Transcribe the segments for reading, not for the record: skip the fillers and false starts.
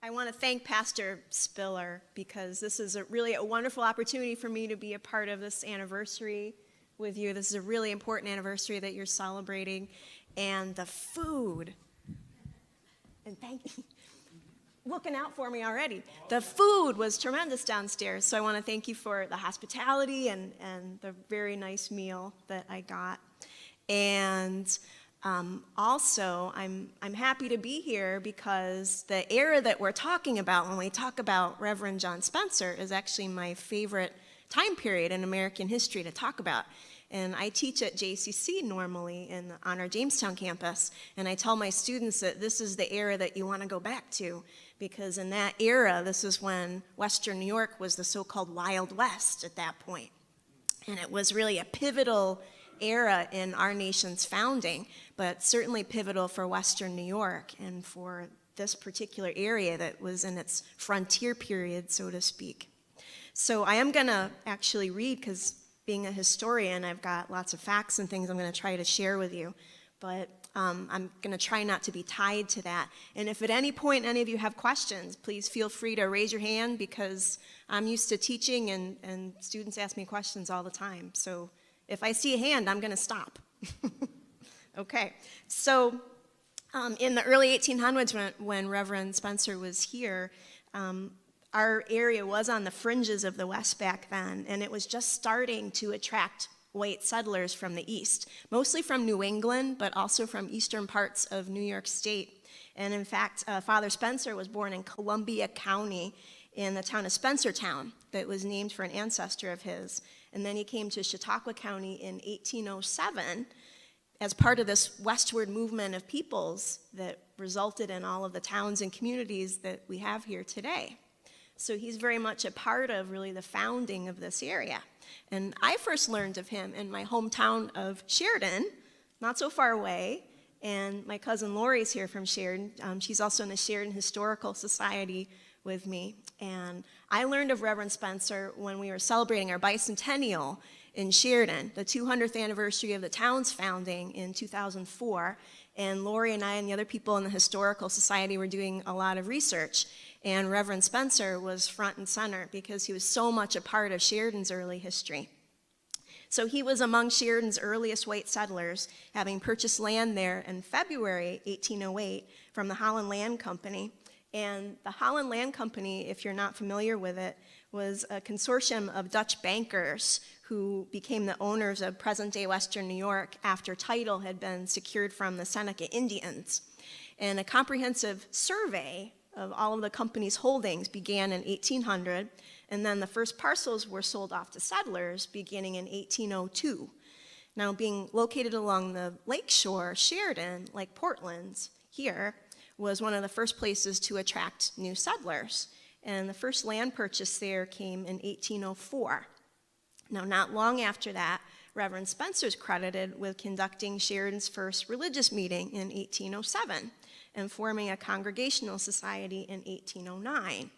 I want to thank Pastor Spiller because this is really a wonderful opportunity for me to be a part of this anniversary with you. This is a really important anniversary that you're celebrating. And the food, and thank you, looking out for me already. The food was tremendous downstairs, so I want to thank you for the hospitality and the very nice meal that I got. And also, I'm happy to be here because the era that we're talking about when we talk about Reverend John Spencer is actually my favorite time period in American history to talk about. And I teach at JCC normally on our Jamestown campus, and I tell my students that this is the era that you want to go back to, because in that era, this is when Western New York was the so-called Wild West at that point. And it was really a pivotal era in our nation's founding, but certainly pivotal for Western New York and for this particular area that was in its frontier period, so to speak. So I am going to actually read, because being a historian, I've got lots of facts and things I'm going to try to share with you, but I'm going to try not to be tied to that. And if at any point any of you have questions, please feel free to raise your hand, because I'm used to teaching and students ask me questions all the time. So if I see a hand, I'm going to stop. Okay, so in the early 1800s when Reverend Spencer was here, our area was on the fringes of the West back then, and it was just starting to attract white settlers from the east, mostly from New England, but also from eastern parts of New York State. And in fact, Father Spencer was born in Columbia County in the town of Spencertown that was named for an ancestor of his. And then he came to Chautauqua County in 1807 as part of this westward movement of peoples that resulted in all of the towns and communities that we have here today. So he's very much a part of really the founding of this area. And I first learned of him in my hometown of Sheridan, not so far away. And my cousin Lori's here from Sheridan. She's also in the Sheridan Historical Society with me. And I learned of Reverend Spencer when we were celebrating our bicentennial in Sheridan, the 200th anniversary of the town's founding in 2004. And Lori and I and the other people in the Historical Society were doing a lot of research. And Reverend Spencer was front and center because he was so much a part of Sheridan's early history. So he was among Sheridan's earliest white settlers, having purchased land there in February 1808 from the Holland Land Company. And the Holland Land Company, if you're not familiar with it, was a consortium of Dutch bankers who became the owners of present-day Western New York after title had been secured from the Seneca Indians. And a comprehensive survey of all of the company's holdings began in 1800, and then the first parcels were sold off to settlers beginning in 1802. Now, being located along the lakeshore, Sheridan, like Portland's here, was one of the first places to attract new settlers. And the first land purchase there came in 1804. Now, not long after that, Reverend Spencer's credited with conducting Sheridan's first religious meeting in 1807 and forming a Congregational society in 1809.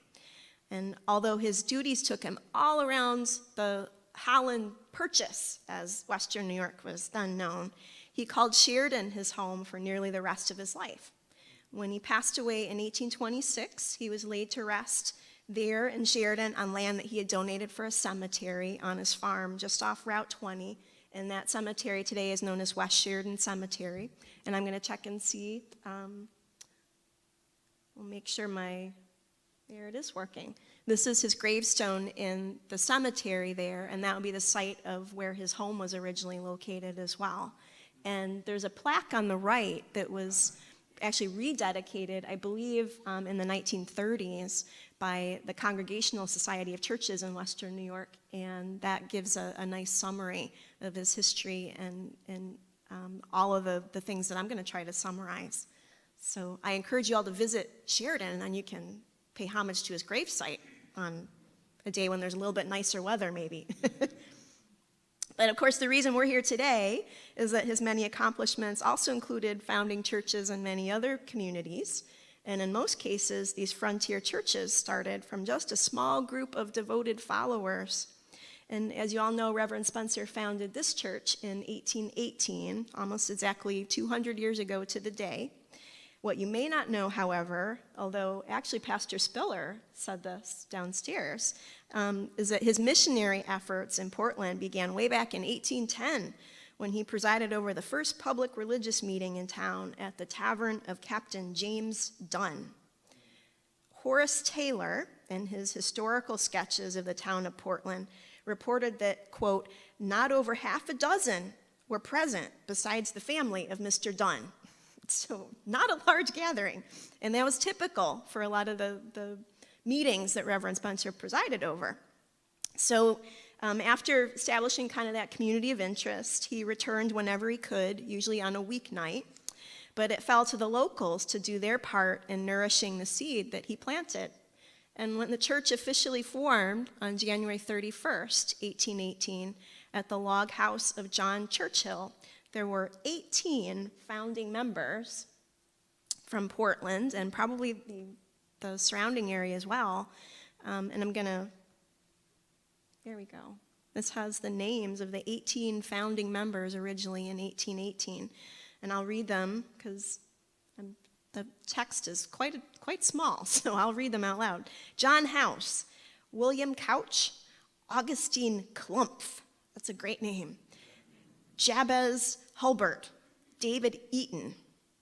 And although his duties took him all around the Holland Purchase, as Western New York was then known, he called Sheridan his home for nearly the rest of his life. When he passed away in 1826, he was laid to rest there in Sheridan on land that he had donated for a cemetery on his farm just off Route 20. And that cemetery today is known as West Sheridan Cemetery. And I'm going to check and see. We'll make sure there it is working. This is his gravestone in the cemetery there, and that would be the site of where his home was originally located as well. And there's a plaque on the right that was actually rededicated, I believe, in the 1930s by the Congregational Society of Churches in Western New York, and that gives a nice summary of his history and all of the things that I'm going to try to summarize. So I encourage you all to visit Sheridan, and then you can pay homage to his gravesite on a day when there's a little bit nicer weather, maybe. But of course, the reason we're here today is that his many accomplishments also included founding churches in many other communities. And in most cases, these frontier churches started from just a small group of devoted followers. And as you all know, Reverend Spencer founded this church in 1818, almost exactly 200 years ago to the day, What you may not know, however, although actually Pastor Spiller said this downstairs, is that his missionary efforts in Portland began way back in 1810 when he presided over the first public religious meeting in town at the tavern of Captain James Dunn. Horace Taylor, in his historical sketches of the town of Portland, reported that, quote, not over half a dozen were present besides the family of Mr. Dunn. So not a large gathering. And that was typical for a lot of the meetings that Reverend Spencer presided over. So after establishing kind of that community of interest, he returned whenever he could, usually on a weeknight. But it fell to the locals to do their part in nourishing the seed that he planted. And when the church officially formed on January 31st, 1818, at the log house of John Churchill, there were 18 founding members from Portland and probably the surrounding area as well. And I'm going to, there we go. This has the names of the 18 founding members originally in 1818. And I'll read them because the text is quite small, so I'll read them out loud. John House, William Couch, Augustine Klumpf, that's a great name, Jabez Hulbert, David Eaton,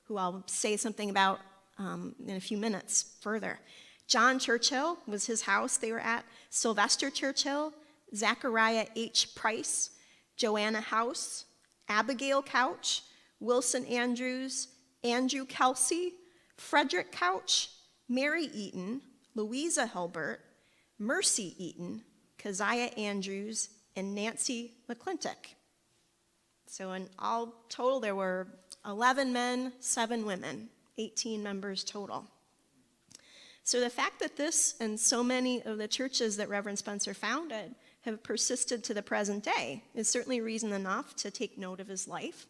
who I'll say something about in a few minutes further. John Churchill was his house they were at, Sylvester Churchill, Zachariah H. Price, Joanna House, Abigail Couch, Wilson Andrews, Andrew Kelsey, Frederick Couch, Mary Eaton, Louisa Hilbert, Mercy Eaton, Keziah Andrews, and Nancy McClintock. So in all total, there were 11 men, 7 women, 18 members total. So the fact that this and so many of the churches that Reverend Spencer founded have persisted to the present day is certainly reason enough to take note of his life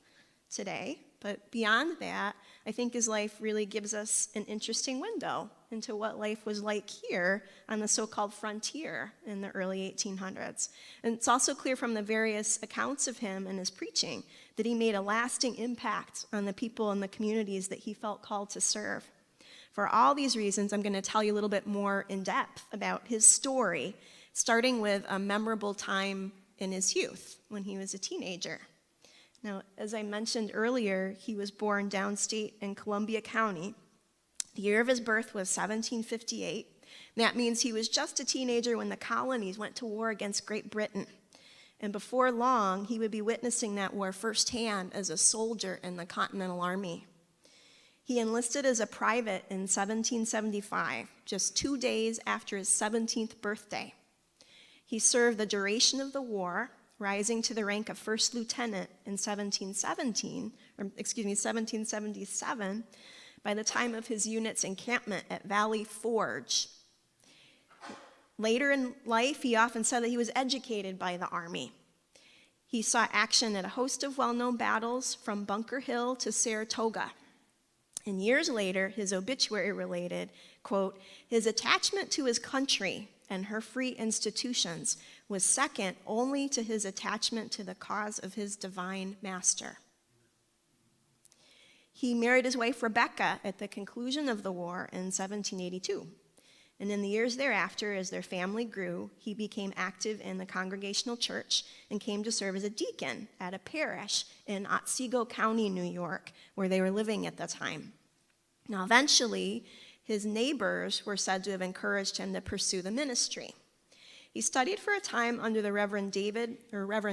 today. But beyond that, I think his life really gives us an interesting window into what life was like here on the so-called frontier in the early 1800s. And it's also clear from the various accounts of him and his preaching that he made a lasting impact on the people and the communities that he felt called to serve. For all these reasons, I'm going to tell you a little bit more in depth about his story, starting with a memorable time in his youth when he was a teenager. Now, as I mentioned earlier, he was born downstate in Columbia County. The year of his birth was 1758. That means he was just a teenager when the colonies went to war against Great Britain. And before long, he would be witnessing that war firsthand as a soldier in the Continental Army. He enlisted as a private in 1775, just 2 days after his 17th birthday. He served the duration of the war, rising to the rank of first lieutenant in 1777, by the time of his unit's encampment at Valley Forge. Later in life, he often said that he was educated by the Army. He saw action at a host of well-known battles from Bunker Hill to Saratoga. And years later, his obituary related, quote, his attachment to his country and her free institutions was second only to his attachment to the cause of his divine master. He married his wife Rebecca at the conclusion of the war in 1782. And in the years thereafter, as their family grew, he became active in the Congregational church and came to serve as a deacon at a parish in Otsego County, New York, where they were living at the time. Now, eventually, his neighbors were said to have encouraged him to pursue the ministry. He studied for a time under the Reverend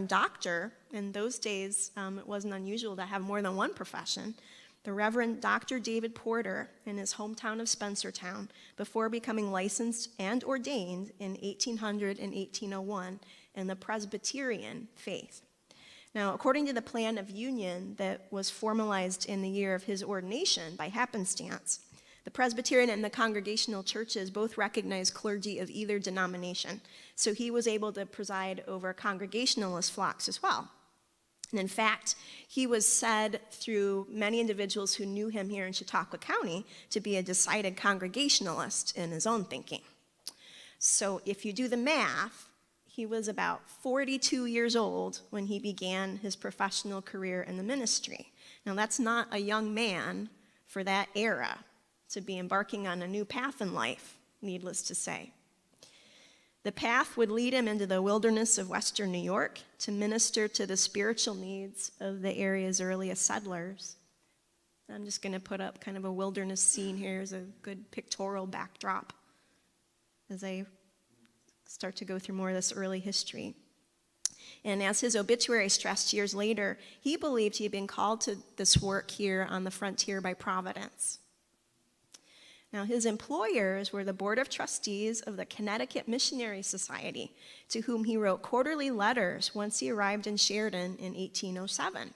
Doctor. In those days, it wasn't unusual to have more than one profession. The Reverend Dr. David Porter in his hometown of Spencertown before becoming licensed and ordained in 1800 and 1801 in the Presbyterian faith. Now, according to the plan of union that was formalized in the year of his ordination by happenstance, the Presbyterian and the Congregational churches both recognize clergy of either denomination, so he was able to preside over Congregationalist flocks as well. And in fact, he was said through many individuals who knew him here in Chautauqua County to be a decided Congregationalist in his own thinking. So if you do the math, he was about 42 years old when he began his professional career in the ministry. Now, that's not a young man for that era to be embarking on a new path in life, needless to say. The path would lead him into the wilderness of western New York to minister to the spiritual needs of the area's earliest settlers. I'm just going to put up kind of a wilderness scene here as a good pictorial backdrop as I start to go through more of this early history. And as his obituary stressed years later, he believed he had been called to this work here on the frontier by Providence. Now, his employers were the Board of Trustees of the Connecticut Missionary Society, to whom he wrote quarterly letters once he arrived in Sheridan in 1807.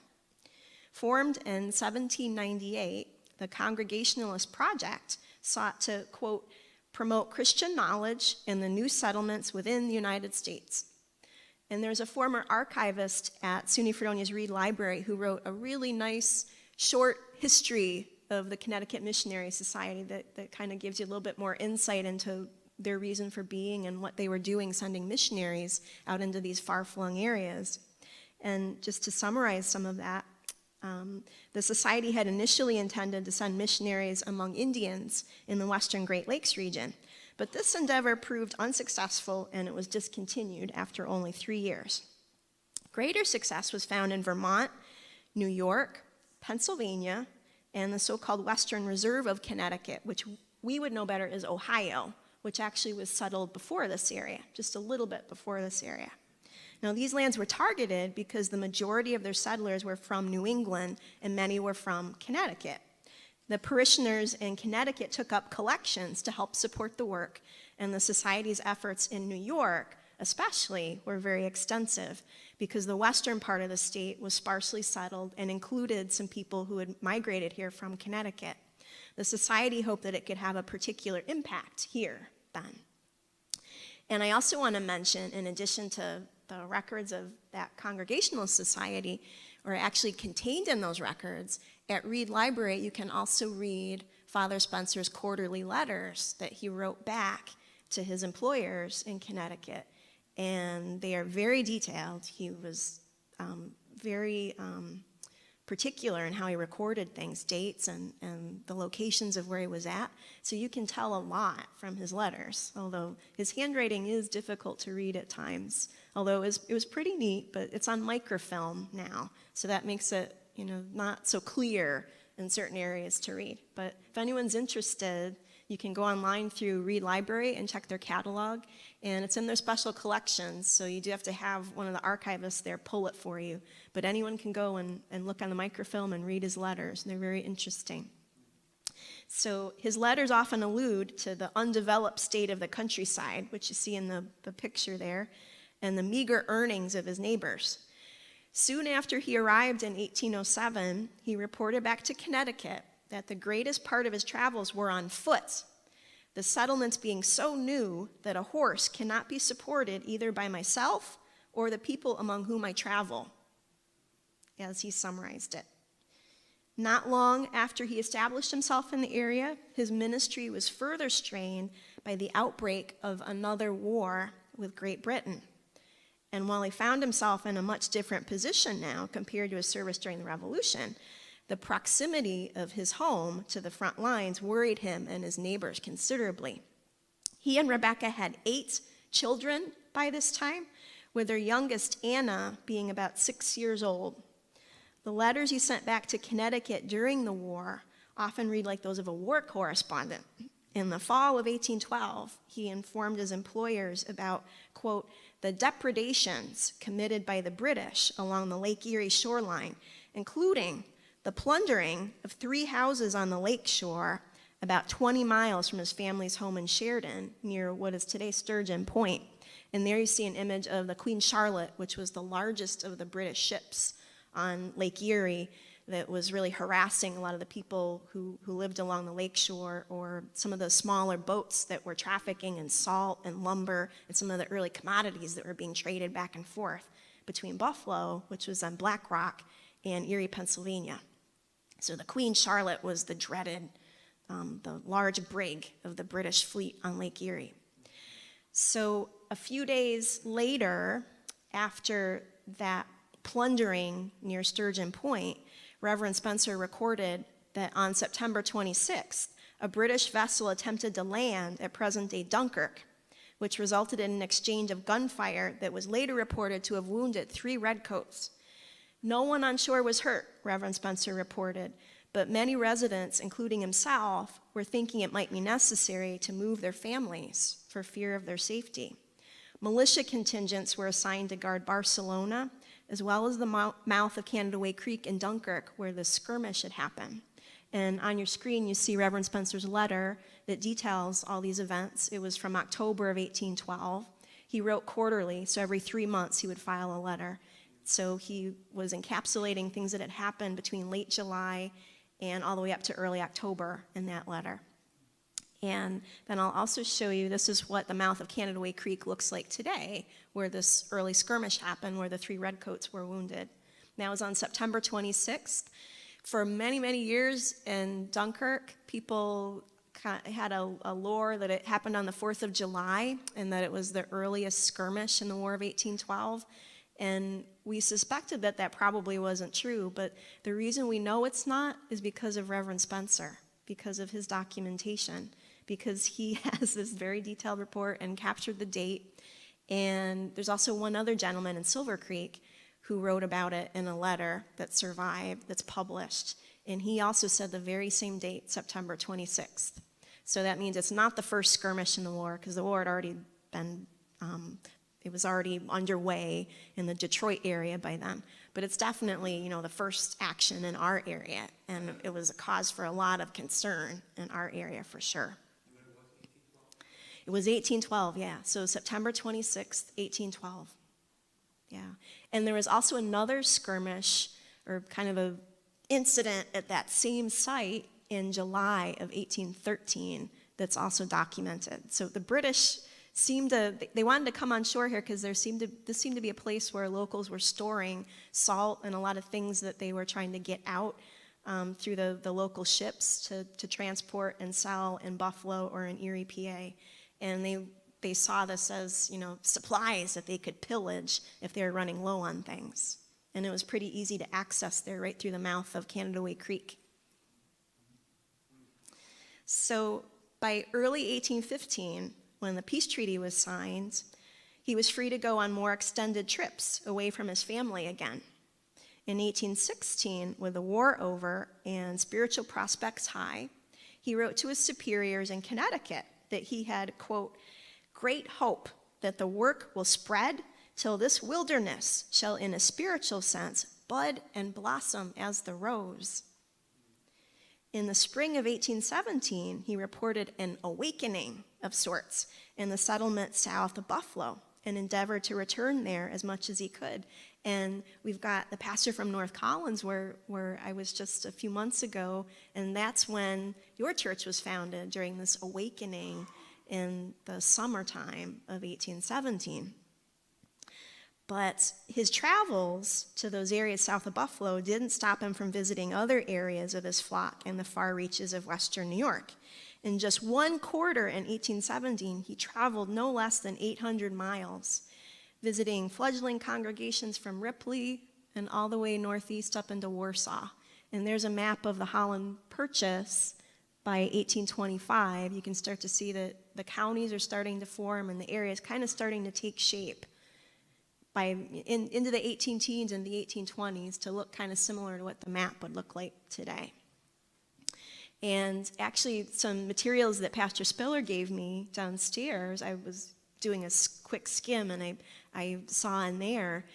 Formed in 1798, the Congregationalist Project sought to, quote, promote Christian knowledge in the new settlements within the United States. And there's a former archivist at SUNY Fredonia's Reed Library who wrote a really nice short history of the Connecticut Missionary Society that kind of gives you a little bit more insight into their reason for being and what they were doing, sending missionaries out into these far-flung areas. And just to summarize some of that, the society had initially intended to send missionaries among Indians in the western Great Lakes region, but this endeavor proved unsuccessful and it was discontinued after only 3 years. Greater success was found in Vermont, New York, Pennsylvania, and the so-called Western Reserve of Connecticut, which we would know better as Ohio, which actually was settled before this area, just a little bit before this area. Now, these lands were targeted because the majority of their settlers were from New England and many were from Connecticut. The parishioners in Connecticut took up collections to help support the work, and the society's efforts in New York, especially, were very extensive because the western part of the state was sparsely settled and included some people who had migrated here from Connecticut. The society hoped that it could have a particular impact here then. And I also want to mention, in addition to the records of that Congregational Society, or actually contained in those records, at Reed Library you can also read Father Spencer's quarterly letters that he wrote back to his employers in Connecticut. And they are very detailed. He was very particular in how he recorded things, dates and the locations of where he was at. So you can tell a lot from his letters, although his handwriting is difficult to read at times. Although it was pretty neat, but it's on microfilm now, so that makes it, not so clear in certain areas to read. But if anyone's interested, you can go online through Reed Library and check their catalog, and it's in their special collections, so you do have to have one of the archivists there pull it for you. But anyone can go and look on the microfilm and read his letters, and they're very interesting. So his letters often allude to the undeveloped state of the countryside, which you see in the picture there, and the meager earnings of his neighbors. Soon after he arrived in 1807, he reported back to Connecticut that the greatest part of his travels were on foot, the settlements being so new that a horse cannot be supported either by myself or the people among whom I travel, as he summarized it. Not long after he established himself in the area, his ministry was further strained by the outbreak of another war with Great Britain. And while he found himself in a much different position now compared to his service during the Revolution, the proximity of his home to the front lines worried him and his neighbors considerably. He and Rebecca had 8 children by this time, with their youngest, Anna, being about 6 years old. The letters he sent back to Connecticut during the war often read like those of a war correspondent. In the fall of 1812, he informed his employers about, quote, the depredations committed by the British along the Lake Erie shoreline, including the plundering of 3 houses on the lake shore about 20 miles from his family's home in Sheridan, near what is today Sturgeon Point. And there you see an image of the Queen Charlotte, which was the largest of the British ships on Lake Erie that was really harassing a lot of the people who lived along the lake shore, or some of the smaller boats that were trafficking in salt and lumber and some of the early commodities that were being traded back and forth between Buffalo, which was on Black Rock, and Erie, Pennsylvania. So the Queen Charlotte was the dreaded, the large brig of the British fleet on Lake Erie. So a few days later, after that plundering near Sturgeon Point, Reverend Spencer recorded that on September 26th, a British vessel attempted to land at present-day Dunkirk, which resulted in an exchange of gunfire that was later reported to have wounded 3 redcoats. No one on shore was hurt, Reverend Spencer reported, but many residents, including himself, were thinking it might be necessary to move their families for fear of their safety. Militia contingents were assigned to guard Barcelona, as well as the mouth of Canada Way Creek in Dunkirk, where the skirmish had happened. And on your screen, you see Reverend Spencer's letter that details all these events. It was from October of 1812. He wrote quarterly, so every 3 months he would file a letter. So he was encapsulating things that had happened between late July and all the way up to early October in that letter. And then I'll also show you, this is what the mouth of Canada Way Creek looks like today, where this early skirmish happened, where the 3 redcoats were wounded. That was on September 26th. For many, many years in Dunkirk, people had a lore that it happened on the 4th of July and that it was the earliest skirmish in the War of 1812. And we suspected that that probably wasn't true, but the reason we know it's not is because of Reverend Spencer, because of his documentation, because he has this very detailed report and captured the date. And there's also one other gentleman in Silver Creek who wrote about it in a letter that survived, that's published. And he also said the very same date, September 26th. So that means it's not the first skirmish in the war, because the war had already been, it was already underway in the Detroit area by then. But it's definitely, the first action in our area. And it was a cause for a lot of concern in our area for sure. It was 1812, yeah. So September 26th, 1812. Yeah. And there was also another skirmish, or kind of an incident at that same site in July of 1813 that's also documented. So the British they wanted to come on shore here because this seemed to be a place where locals were storing salt and a lot of things that they were trying to get out through the local ships to transport and sell in Buffalo or in Erie, PA. And they saw this as, supplies that they could pillage if they were running low on things. And it was pretty easy to access there right through the mouth of Canada Way Creek. So by early 1815, when the peace treaty was signed, he was free to go on more extended trips away from his family again. In 1816, with the war over and spiritual prospects high, he wrote to his superiors in Connecticut that he had, quote, great hope that the work will spread till this wilderness shall in a spiritual sense bud and blossom as the rose. In the spring of 1817, he reported an awakening of sorts in the settlement south of Buffalo and endeavored to return there as much as he could. And we've got the pastor from North Collins where I was just a few months ago, and that's when your church was founded, during this awakening in the summertime of 1817. But his travels to those areas south of Buffalo didn't stop him from visiting other areas of his flock in the far reaches of western New York. In just one quarter in 1817, he traveled no less than 800 miles, visiting fledgling congregations from Ripley and all the way northeast up into Warsaw. And there's a map of the Holland Purchase by 1825. You can start to see that the counties are starting to form and the area is kind of starting to take shape into the 18 teens and the 1820s to look kind of similar to what the map would look like today. And actually, some materials that Pastor Spiller gave me downstairs, I was doing a quick skim, and I saw in there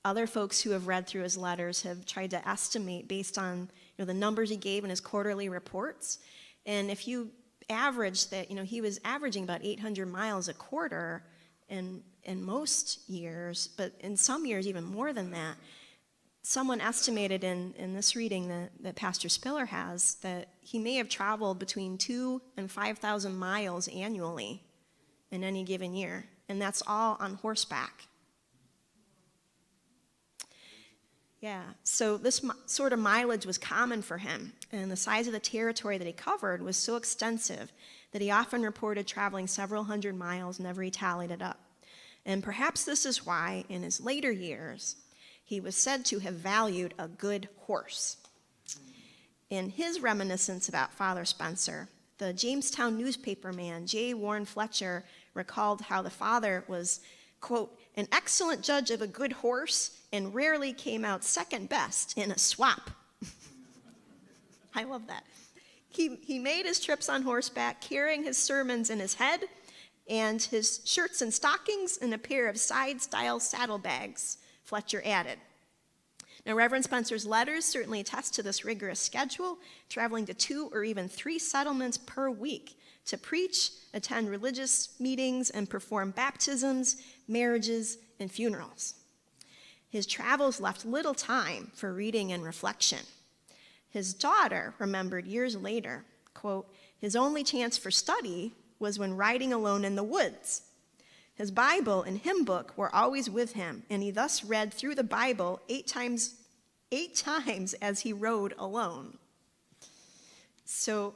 other folks who have read through his letters have tried to estimate based on the numbers he gave in his quarterly reports. And if you average that, he was averaging about 800 miles a quarter in most years, but in some years even more than that. Someone estimated in this reading that Pastor Spiller has that he may have traveled between 2,000 and 5,000 miles annually in any given year, and that's all on horseback. Yeah, so this sort of mileage was common for him, and the size of the territory that he covered was so extensive that he often reported traveling several hundred miles whenever he tallied it up. And perhaps this is why, in his later years, he was said to have valued a good horse. In his reminiscence about Father Spencer, the Jamestown newspaper man, J. Warren Fletcher, recalled how the father was, quote, an excellent judge of a good horse and rarely came out second best in a swap. I love that. He made his trips on horseback, carrying his sermons in his head and his shirts and stockings in a pair of side-style saddlebags, Fletcher added. Now, Reverend Spencer's letters certainly attest to this rigorous schedule, traveling to 2 or even 3 settlements per week to preach, attend religious meetings, and perform baptisms, marriages, and funerals. His travels left little time for reading and reflection. His daughter remembered years later, quote, his only chance for study was when riding alone in the woods. His Bible and hymn book were always with him, and he thus read through the Bible 8 times as he rode alone. So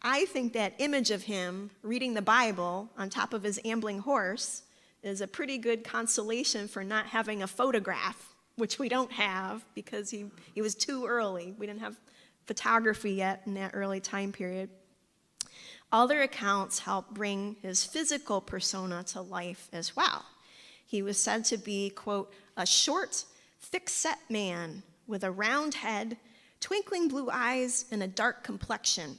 I think that image of him reading the Bible on top of his ambling horse is a pretty good consolation for not having a photograph, which we don't have because he was too early. We didn't have photography yet in that early time period. Other accounts help bring his physical persona to life as well. He was said to be, quote, a short, thick-set man with a round head, twinkling blue eyes, and a dark complexion.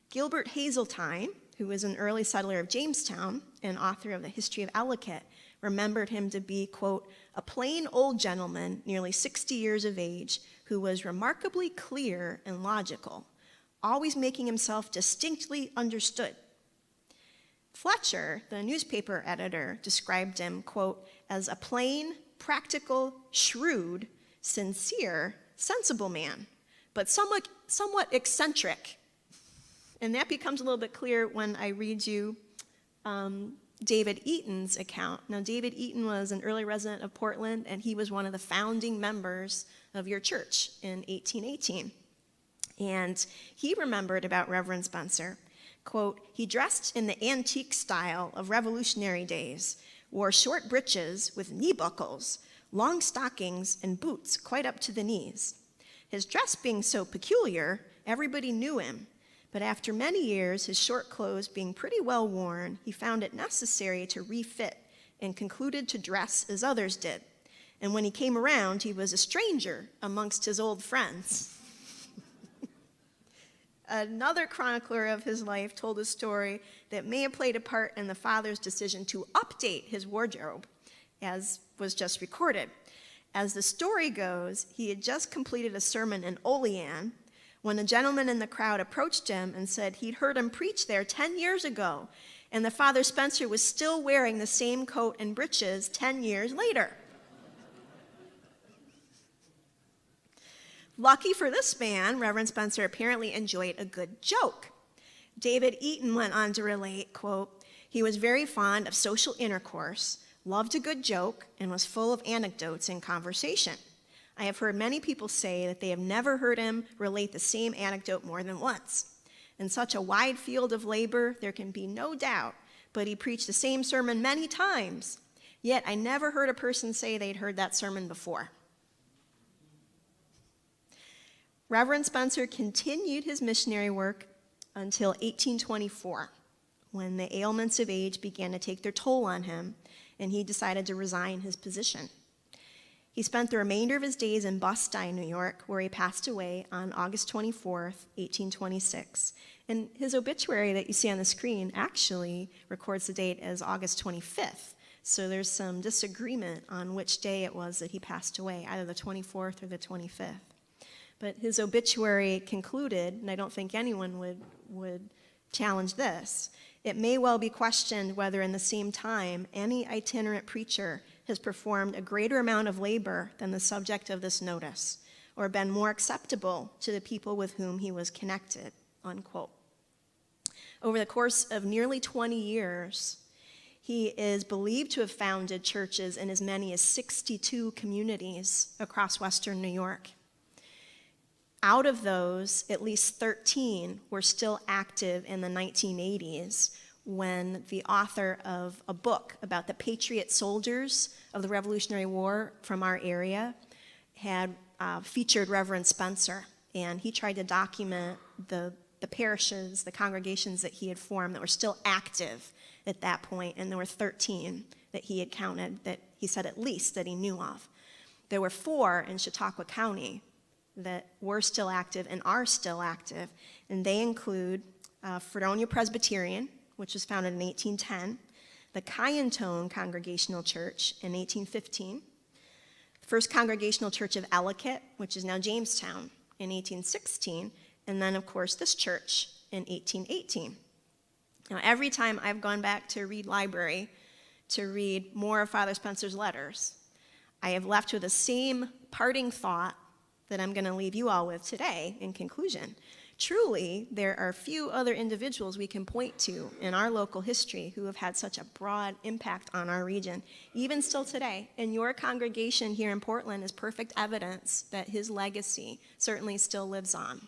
Gilbert Hazeltine, who was an early settler of Jamestown and author of the History of Ellicott, remembered him to be, quote, a plain old gentleman, nearly 60 years of age, who was remarkably clear and logical, always making himself distinctly understood. Fletcher, the newspaper editor, described him, quote, as a plain, practical, shrewd, sincere, sensible man, but somewhat eccentric. And that becomes a little bit clear when I read you David Eaton's account. Now, David Eaton was an early resident of Portland, and he was one of the founding members of your church in 1818. And he remembered about Reverend Spencer, quote, he dressed in the antique style of Revolutionary days, wore short breeches with knee buckles, long stockings, and boots quite up to the knees. His dress being so peculiar, everybody knew him, but after many years, his short clothes being pretty well worn, he found it necessary to refit and concluded to dress as others did. And when he came around, he was a stranger amongst his old friends. Another chronicler of his life told a story that may have played a part in the father's decision to update his wardrobe, as was just recorded. As the story goes, he had just completed a sermon in Olean when a gentleman in the crowd approached him and said he'd heard him preach there 10 years ago, and that Father Spencer was still wearing the same coat and breeches 10 years later. Lucky for this man, Reverend Spencer apparently enjoyed a good joke. David Eaton went on to relate, quote, he was very fond of social intercourse, loved a good joke, and was full of anecdotes in conversation. I have heard many people say that they have never heard him relate the same anecdote more than once. In such a wide field of labor, there can be no doubt, but he preached the same sermon many times. Yet I never heard a person say they'd heard that sermon before. Reverend Spencer continued his missionary work until 1824, when the ailments of age began to take their toll on him, and he decided to resign his position. He spent the remainder of his days in Bust-Dye, New York, where he passed away on August 24th, 1826. And his obituary that you see on the screen actually records the date as August 25th. So there's some disagreement on which day it was that he passed away, either the 24th or the 25th. But his obituary concluded, and I don't think anyone would challenge this, it may well be questioned whether in the same time any itinerant preacher has performed a greater amount of labor than the subject of this notice, or been more acceptable to the people with whom he was connected, unquote. Over the course of nearly 20 years, he is believed to have founded churches in as many as 62 communities across Western New York. Out of those, at least 13 were still active in the 1980s when the author of a book about the patriot soldiers of the Revolutionary War from our area had featured Reverend Spencer. and he tried to document the parishes, the congregations that he had formed that were still active at that point, and there were 13 that he had counted that he said at least that he knew of. There were 4 in Chautauqua County that were still active and are still active, and they include Fredonia Presbyterian, which was founded in 1810, the Kyantone Congregational Church in 1815, First Congregational Church of Ellicott, which is now Jamestown, in 1816, and then, of course, this church in 1818. Now, every time I've gone back to Reed Library to read more of Father Spencer's letters, I have left with the same parting thought that I'm going to leave you all with today in conclusion. Truly, there are few other individuals we can point to in our local history who have had such a broad impact on our region, even still today. And your congregation here in Portland is perfect evidence that his legacy certainly still lives on.